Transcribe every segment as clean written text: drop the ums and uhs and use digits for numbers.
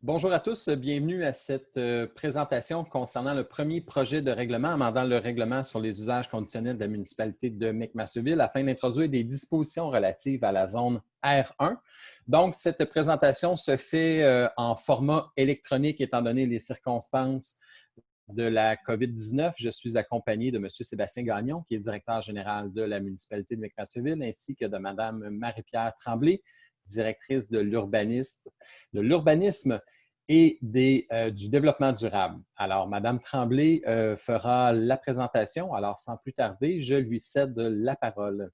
Bonjour à tous, bienvenue à cette présentation concernant le premier projet de règlement amendant le règlement sur les usages conditionnels de la municipalité de McMasterville afin d'introduire des dispositions relatives à la zone R1. Donc, cette présentation se fait en format électronique étant donné les circonstances de la COVID-19. Je suis accompagné de M. Sébastien Gagnon, qui est directeur général de la municipalité de McMasterville, ainsi que de Mme Marie-Pierre Tremblay, directrice de l'urbanisme et du développement durable. Alors, Mme Tremblay fera la présentation. Alors, sans plus tarder, je lui cède la parole.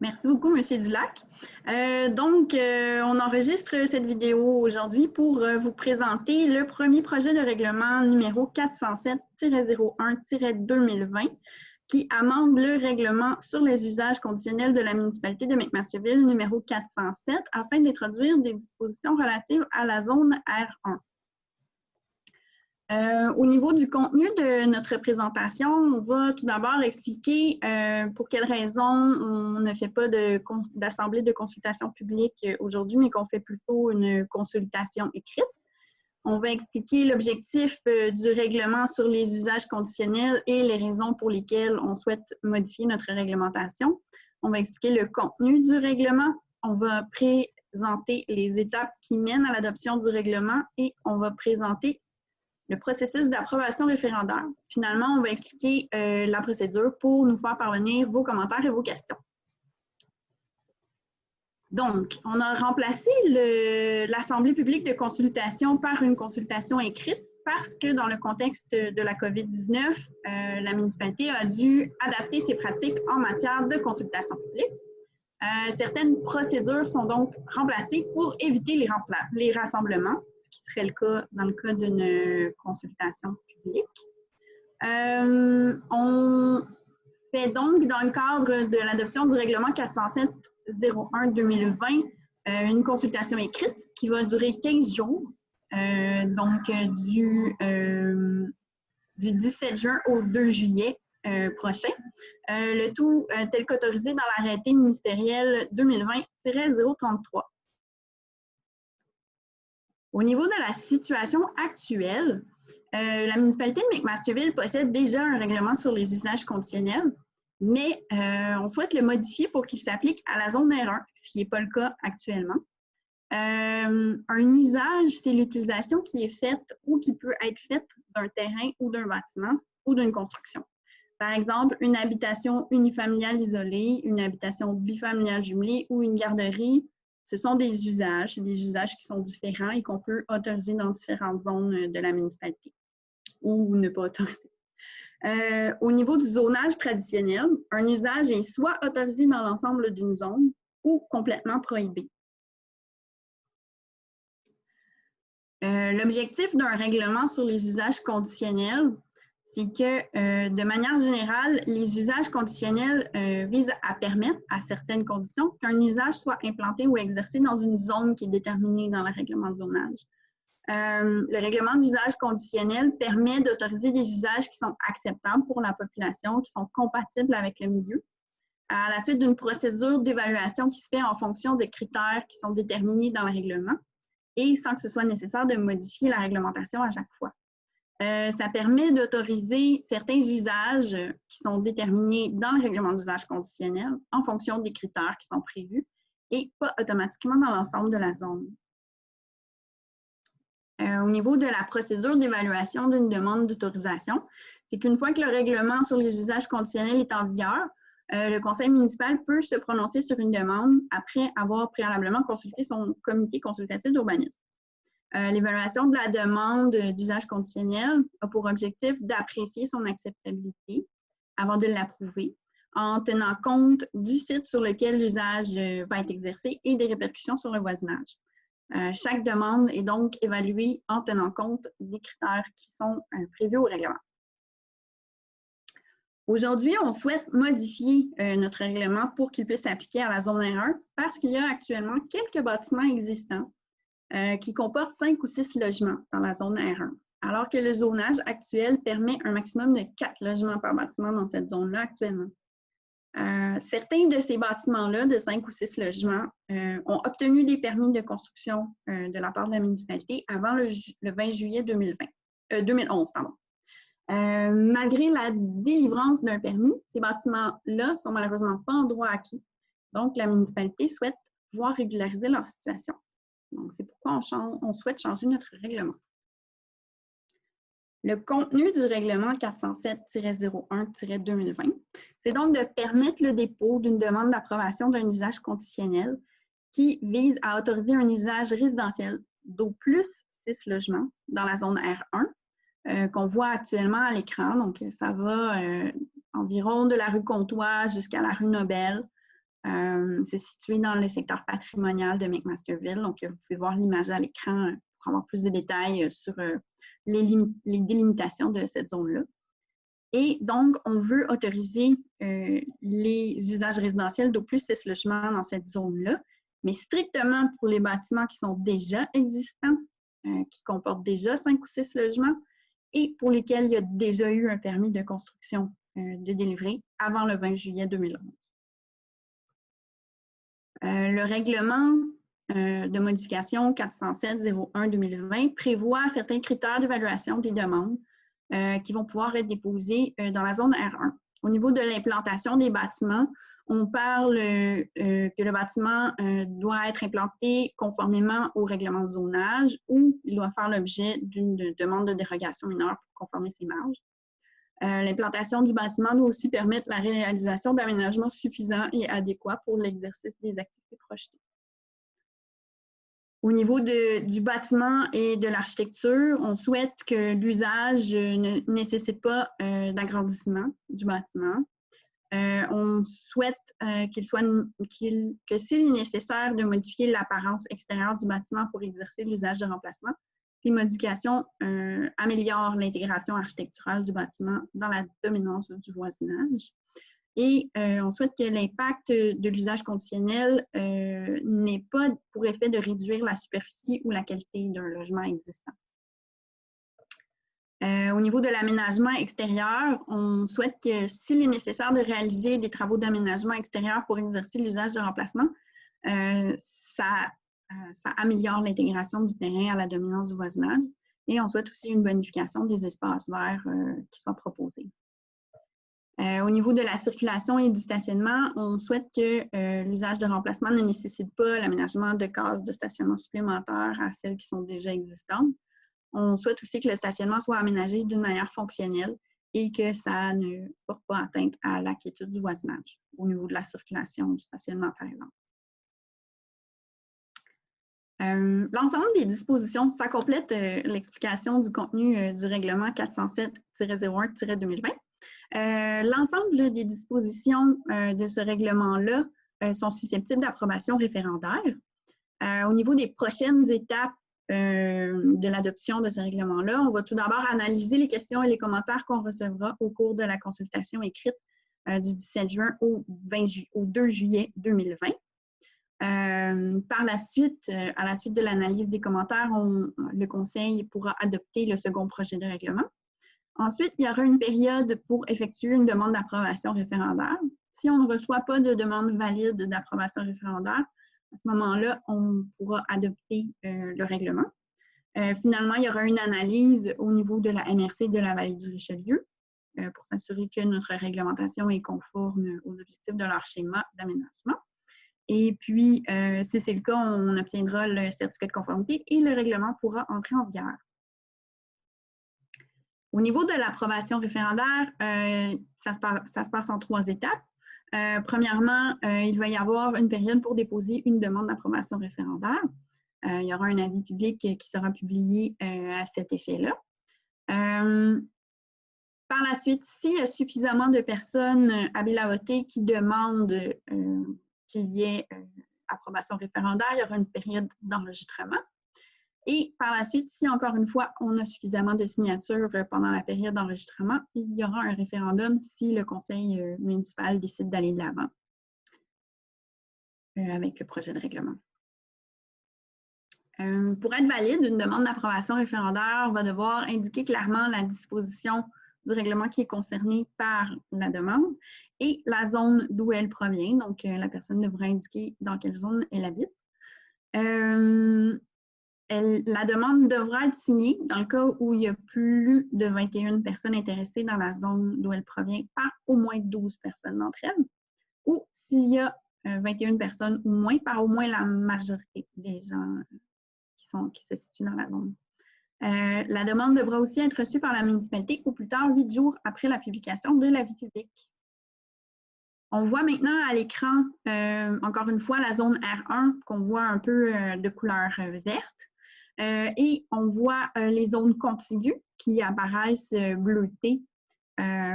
Merci beaucoup, M. Dulac. On enregistre cette vidéo aujourd'hui pour vous présenter le premier projet de règlement numéro 407-01-2020 qui amende le règlement sur les usages conditionnels de la municipalité de McMasterville numéro 407 afin d'introduire des dispositions relatives à la zone R1. Au niveau du contenu de notre présentation, on va tout d'abord expliquer pour quelles raisons on ne fait pas d'assemblée de consultation publique aujourd'hui, mais qu'on fait plutôt une consultation écrite. On va expliquer l'objectif du règlement sur les usages conditionnels et les raisons pour lesquelles on souhaite modifier notre réglementation. On va expliquer le contenu du règlement. On va présenter les étapes qui mènent à l'adoption du règlement et on va présenter le processus d'approbation référendaire. Finalement, on va expliquer la procédure pour nous faire parvenir vos commentaires et vos questions. Donc, on a remplacé l'Assemblée publique de consultation par une consultation écrite parce que dans le contexte de la COVID-19, la municipalité a dû adapter ses pratiques en matière de consultation publique. Certaines procédures sont donc remplacées pour éviter les rassemblements, ce qui serait le cas dans le cas d'une consultation publique. On fait donc, dans le cadre de l'adoption du règlement 407-01-2020, une consultation écrite qui va durer 15 jours, du 17 juin au 2 juillet prochain. Le tout tel qu'autorisé dans l'arrêté ministériel 2020-033. Au niveau de la situation actuelle, la municipalité de McMasterville possède déjà un règlement sur les usages conditionnels, mais on souhaite le modifier pour qu'il s'applique à la zone R1, ce qui n'est pas le cas actuellement. Un usage, c'est l'utilisation qui est faite ou qui peut être faite d'un terrain ou d'un bâtiment ou d'une construction. Par exemple, une habitation unifamiliale isolée, une habitation bifamiliale jumelée ou une garderie. Ce sont des usages qui sont différents et qu'on peut autoriser dans différentes zones de la municipalité ou ne pas autoriser. Au niveau du zonage traditionnel, un usage est soit autorisé dans l'ensemble d'une zone ou complètement prohibé. L'objectif d'un règlement sur les usages conditionnels, c'est que, de manière générale, les usages conditionnels visent à permettre, à certaines conditions, qu'un usage soit implanté ou exercé dans une zone qui est déterminée dans le règlement de zonage. Le règlement d'usage conditionnel permet d'autoriser des usages qui sont acceptables pour la population, qui sont compatibles avec le milieu, à la suite d'une procédure d'évaluation qui se fait en fonction de critères qui sont déterminés dans le règlement et sans que ce soit nécessaire de modifier la réglementation à chaque fois. Ça permet d'autoriser certains usages qui sont déterminés dans le règlement d'usage conditionnel en fonction des critères qui sont prévus et pas automatiquement dans l'ensemble de la zone. Au niveau de la procédure d'évaluation d'une demande d'autorisation, c'est qu'une fois que le règlement sur les usages conditionnels est en vigueur, le conseil municipal peut se prononcer sur une demande après avoir préalablement consulté son comité consultatif d'urbanisme. L'évaluation de la demande d'usage conditionnel a pour objectif d'apprécier son acceptabilité avant de l'approuver, en tenant compte du site sur lequel l'usage va être exercé et des répercussions sur le voisinage. Chaque demande est donc évaluée en tenant compte des critères qui sont prévus au règlement. Aujourd'hui, on souhaite modifier notre règlement pour qu'il puisse s'appliquer à la zone R1 parce qu'il y a actuellement quelques bâtiments existants qui comportent 5 ou 6 logements dans la zone R1, alors que le zonage actuel permet un maximum de 4 logements par bâtiment dans cette zone-là actuellement. Certains de ces bâtiments-là, de 5 ou 6 logements, ont obtenu des permis de construction de la part de la municipalité avant le 20 juillet 2011. Malgré la délivrance d'un permis, ces bâtiments-là ne sont malheureusement pas en droit acquis. Donc, la municipalité souhaite pouvoir régulariser leur situation. Donc, c'est pourquoi on souhaite changer notre règlement. Le contenu du règlement 407-01-2020, c'est donc de permettre le dépôt d'une demande d'approbation d'un usage conditionnel qui vise à autoriser un usage résidentiel d'au plus 6 logements dans la zone R1, qu'on voit actuellement à l'écran. Donc, ça va environ de la rue Comtois jusqu'à la rue Nobel. C'est situé dans le secteur patrimonial de McMasterville. Donc, vous pouvez voir l'image à l'écran pour avoir plus de détails sur les délimitations de cette zone-là. Et donc, on veut autoriser les usages résidentiels d'au plus 6 logements dans cette zone-là, mais strictement pour les bâtiments qui sont déjà existants, qui comportent déjà 5 ou 6 logements, et pour lesquels il y a déjà eu un permis de construction de délivré avant le 20 juillet 2011. Le règlement de modification 407-01-2020 prévoit certains critères d'évaluation des demandes qui vont pouvoir être déposés dans la zone R1. Au niveau de l'implantation des bâtiments, on parle que le bâtiment doit être implanté conformément au règlement de zonage ou il doit faire l'objet d'une demande de dérogation mineure pour conformer ses marges. L'implantation du bâtiment doit aussi permettre la réalisation d'aménagements suffisants et adéquats pour l'exercice des activités projetées. Au niveau du bâtiment et de l'architecture, on souhaite que l'usage ne nécessite pas d'agrandissement du bâtiment. On souhaite que s'il est nécessaire de modifier l'apparence extérieure du bâtiment pour exercer l'usage de remplacement, ces modifications améliorent l'intégration architecturale du bâtiment dans la dominance du voisinage. Et on souhaite que l'impact de l'usage conditionnel n'ait pas pour effet de réduire la superficie ou la qualité d'un logement existant. Au niveau de l'aménagement extérieur, on souhaite que s'il est nécessaire de réaliser des travaux d'aménagement extérieur pour exercer l'usage de remplacement, ça améliore l'intégration du terrain à la dominance du voisinage. Et on souhaite aussi une bonification des espaces verts qui soient proposés. Au niveau de la circulation et du stationnement, on souhaite que l'usage de remplacement ne nécessite pas l'aménagement de cases de stationnement supplémentaires à celles qui sont déjà existantes. On souhaite aussi que le stationnement soit aménagé d'une manière fonctionnelle et que ça ne porte pas atteinte à la quiétude du voisinage au niveau de la circulation du stationnement, par exemple. L'ensemble des dispositions, ça complète l'explication du contenu du règlement 407-01-2020. L'ensemble des dispositions de ce règlement-là sont susceptibles d'approbation référendaire. Au niveau des prochaines étapes de l'adoption de ce règlement-là, on va tout d'abord analyser les questions et les commentaires qu'on recevra au cours de la consultation écrite du 17 juin au 2 juillet 2020. Par la suite, à la suite de l'analyse des commentaires, le Conseil pourra adopter le second projet de règlement. Ensuite, il y aura une période pour effectuer une demande d'approbation référendaire. Si on ne reçoit pas de demande valide d'approbation référendaire, à ce moment-là, on pourra adopter le règlement. Finalement, il y aura une analyse au niveau de la MRC de la Vallée du Richelieu pour s'assurer que notre réglementation est conforme aux objectifs de leur schéma d'aménagement. Et puis, si c'est le cas, on obtiendra le certificat de conformité et le règlement pourra entrer en vigueur. Au niveau de l'approbation référendaire, ça se passe en 3 étapes. Premièrement, il va y avoir une période pour déposer une demande d'approbation référendaire. Il y aura un avis public qui sera publié à cet effet-là. Par la suite, s'il y a suffisamment de personnes habiles à voter qui demandent qu'il y ait approbation référendaire, il y aura une période d'enregistrement. Et par la suite, si encore une fois, on a suffisamment de signatures pendant la période d'enregistrement, il y aura un référendum si le conseil municipal décide d'aller de l'avant avec le projet de règlement. Pour être valide, une demande d'approbation référendaire va devoir indiquer clairement la disposition du règlement qui est concerné par la demande et la zone d'où elle provient. Donc, la personne devra indiquer dans quelle zone elle habite. La demande devra être signée dans le cas où il y a plus de 21 personnes intéressées dans la zone d'où elle provient par au moins 12 personnes d'entre elles, ou s'il y a 21 personnes ou moins, par au moins la majorité des gens qui se situent dans la zone. La demande devra aussi être reçue par la municipalité au plus tard 8 jours après la publication de l'avis public. On voit maintenant à l'écran, encore une fois, la zone R1 qu'on voit un peu de couleur verte. Et on voit les zones contiguës qui apparaissent bleutées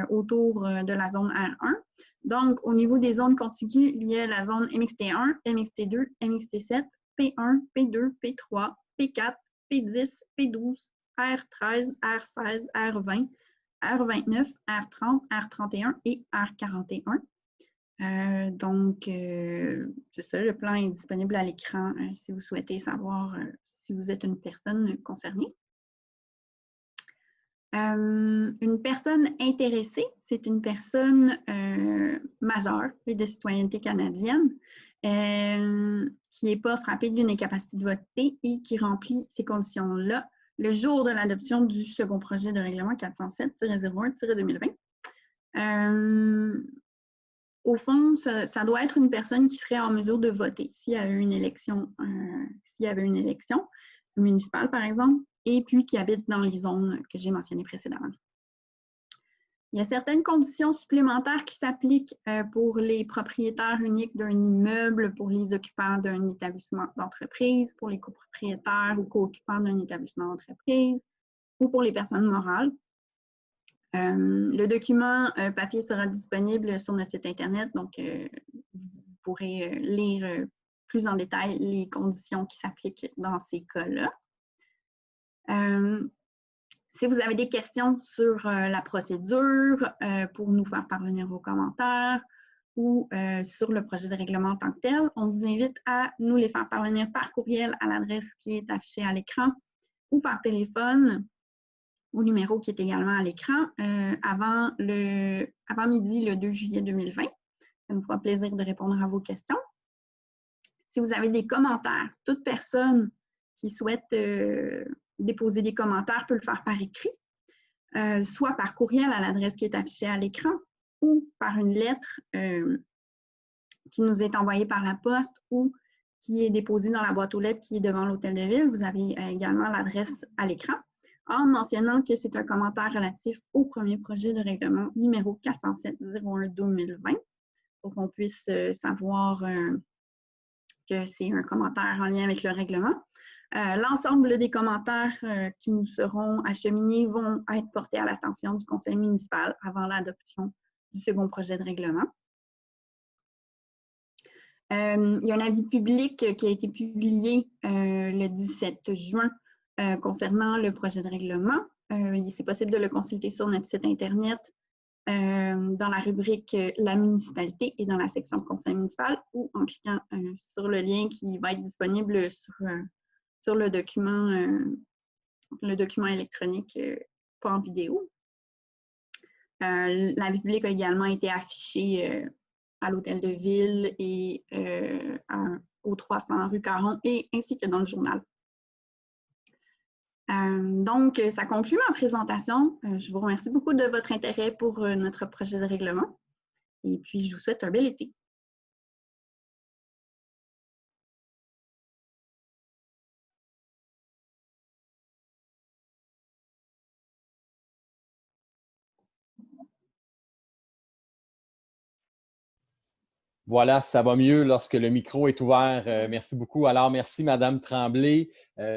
autour de la zone R1. Donc, au niveau des zones contiguës, il y a la zone MXT1, MXT2, MXT7, P1, P2, P3, P4, P10, P12, R13, R16, R20, R29, R30, R31 et R41. C'est ça, le plan est disponible à l'écran si vous souhaitez savoir si vous êtes une personne concernée. Une personne intéressée, c'est une personne majeure et de citoyenneté canadienne qui n'est pas frappée d'une incapacité de voter et qui remplit ces conditions-là le jour de l'adoption du second projet de règlement 407-01-2020. Au fond, ça doit être une personne qui serait en mesure de voter s'il y avait une élection, municipale, par exemple, et puis qui habite dans les zones que j'ai mentionnées précédemment. Il y a certaines conditions supplémentaires qui s'appliquent pour les propriétaires uniques d'un immeuble, pour les occupants d'un établissement d'entreprise, pour les copropriétaires ou co-occupants d'un établissement d'entreprise, ou pour les personnes morales. Le document papier sera disponible sur notre site Internet, donc vous pourrez lire plus en détail les conditions qui s'appliquent dans ces cas-là. Si vous avez des questions sur la procédure, pour nous faire parvenir vos commentaires ou sur le projet de règlement en tant que tel, on vous invite à nous les faire parvenir par courriel à l'adresse qui est affichée à l'écran ou par téléphone au numéro qui est également à l'écran avant midi le 2 juillet 2020. Ça nous fera plaisir de répondre à vos questions. Si vous avez des commentaires, toute personne qui souhaite déposer des commentaires peut le faire par écrit, soit par courriel à l'adresse qui est affichée à l'écran ou par une lettre qui nous est envoyée par la poste ou qui est déposée dans la boîte aux lettres qui est devant l'Hôtel de Ville. Vous avez également l'adresse à l'écran, en mentionnant que c'est un commentaire relatif au premier projet de règlement numéro 407-01-2020 pour qu'on puisse savoir que c'est un commentaire en lien avec le règlement. L'ensemble des commentaires qui nous seront acheminés vont être portés à l'attention du conseil municipal avant l'adoption du second projet de règlement. Il y a un avis public qui a été publié le 17 juin concernant le projet de règlement. C'est possible de le consulter sur notre site Internet dans la rubrique « La municipalité » et dans la section « Conseil municipal » ou en cliquant sur le lien qui va être disponible sur le document électronique, pas en vidéo. L'avis public a également été affiché à l'Hôtel de Ville et au 300 rue Caron et ainsi que dans le journal. Donc, ça conclut ma présentation. Je vous remercie beaucoup de votre intérêt pour notre projet de règlement et puis je vous souhaite un bel été. Voilà, ça va mieux lorsque le micro est ouvert. Merci beaucoup. Alors, merci, Madame Tremblay.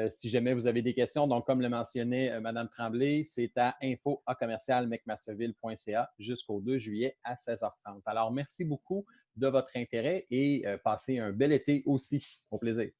Si jamais vous avez des questions, donc comme le mentionnait Madame Tremblay, c'est à info@commercial-mcmasterville.ca jusqu'au 2 juillet à 16h30. Alors, merci beaucoup de votre intérêt et passez un bel été aussi. Au plaisir.